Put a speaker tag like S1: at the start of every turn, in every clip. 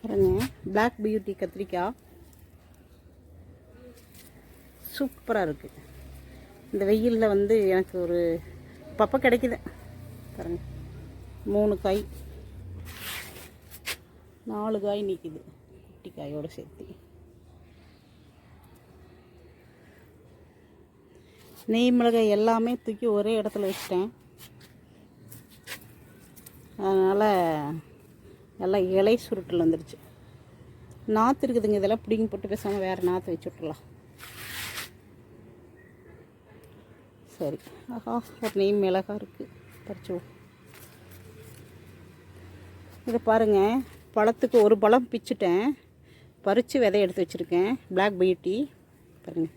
S1: பாருங்க, black beauty கத்திரிக்காய் சூப்பராக இருக்குது. இந்த வெயிலில் வந்து எனக்கு ஒரு பப்பை கிடைக்குது பாருங்க. 3 காய் 4 காய் நிற்கிது குட்டி காயோடு சேர்த்து. நெய் மிளகாய் எல்லாமே தூக்கி ஒரே இடத்துல வச்சிட்டேன். அதனால் எல்லாம் இலை சுருட்டில் வந்துடுச்சு. நாற்று இருக்குதுங்க, இதெல்லாம் பிடிங்கி போட்டு பேசாமல் வேறு நாற்று வச்சு விட்றலாம். சரி, ஆஹா, ஒரு நெய் மிளகாய் இருக்குது, பறிச்சுவோம். இதை பாருங்கள், பழத்துக்கு ஒரு பழம் பிச்சுட்டேன், பறித்து விதை எடுத்து வச்சுருக்கேன். பிளாக் பியூட்டி பாருங்கள்,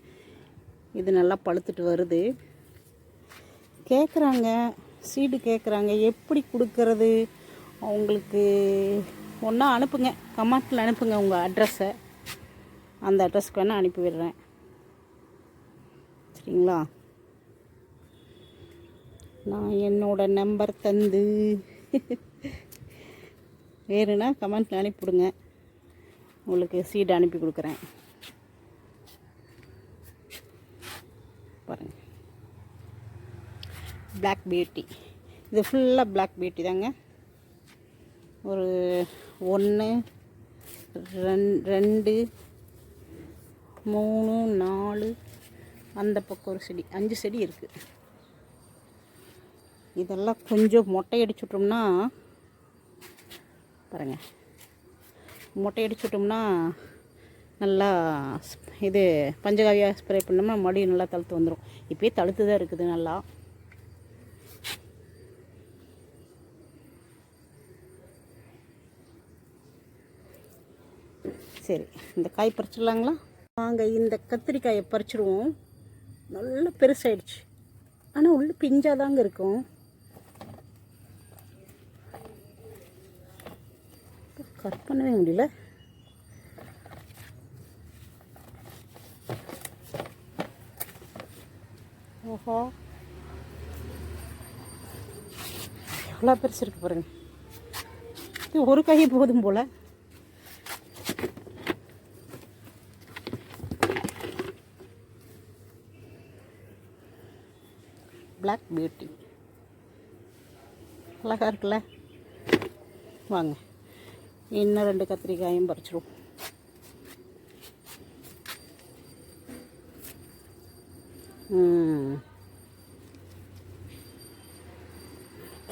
S1: இது நல்லா பழுத்துட்டு வருது. கேட்குறாங்க, சீடு கேட்குறாங்க, எப்படி கொடுக்கறது அவங்களுக்கு? ஒன்றா அனுப்புங்க, கமெண்ட்டில் அனுப்புங்க உங்கள் அட்ரஸை. அந்த அட்ரஸ்க்கு வேணால் அனுப்பி விடுறேன், சரிங்களா? நான் என்னோட நம்பர் தந்து வேறுனா கமெண்ட்டில் அனுப்பிவிடுங்க, உங்களுக்கு சீடு அனுப்பி கொடுக்குறேன். பாருங்கள், பிளாக் பியூட்டி, இது ஃபுல்லாக பிளாக் பியூட்டி தாங்க. ஒரு 1 2 3 4 அந்த பக்கம் ஒரு செடி, 5 செடி இருக்குது. இதெல்லாம் கொஞ்சம் மொட்டை அடிச்சு விட்டோம்னா பாருங்கள், மொட்டை அடிச்சு விட்டோம்னா நல்லா இது பஞ்சகாவியாக ஸ்ப்ரே பண்ணோம்னா மறுபடியும் நல்லா தழுத்து வந்துடும். இப்போயே தழுத்து தான் இருக்குது நல்லா. சரி, இந்த காய் பறிச்சிடலாங்களா? நாங்கள் இந்த கத்திரிக்காயை பறிச்சிடுவோம். நல்லா பெருசாகிடுச்சு, ஆனால் உள்ள பிஞ்சாக தாங்க இருக்கும். கட் பண்ணவே முடியல. ஓஹோ, எவ்வளோ பெருசு இருக்குது பாருங்க. இது ஒரு காய் போதும் போல். பிளாக் பியூட்டி அழகாக இருக்குல்ல? வாங்க, இன்னும் 2 கத்திரிக்காயும் பறிச்சிடுவோம்.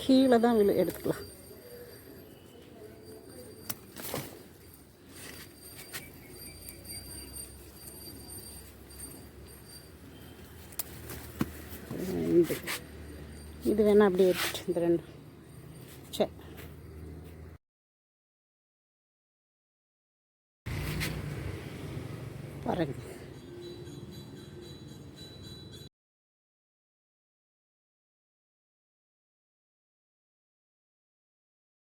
S1: கீழே தான் எடுத்துக்கலாம். இது வேணால் அப்படியே எடுத்துட்டு இந்த 2 சரி. பாருங்கள்,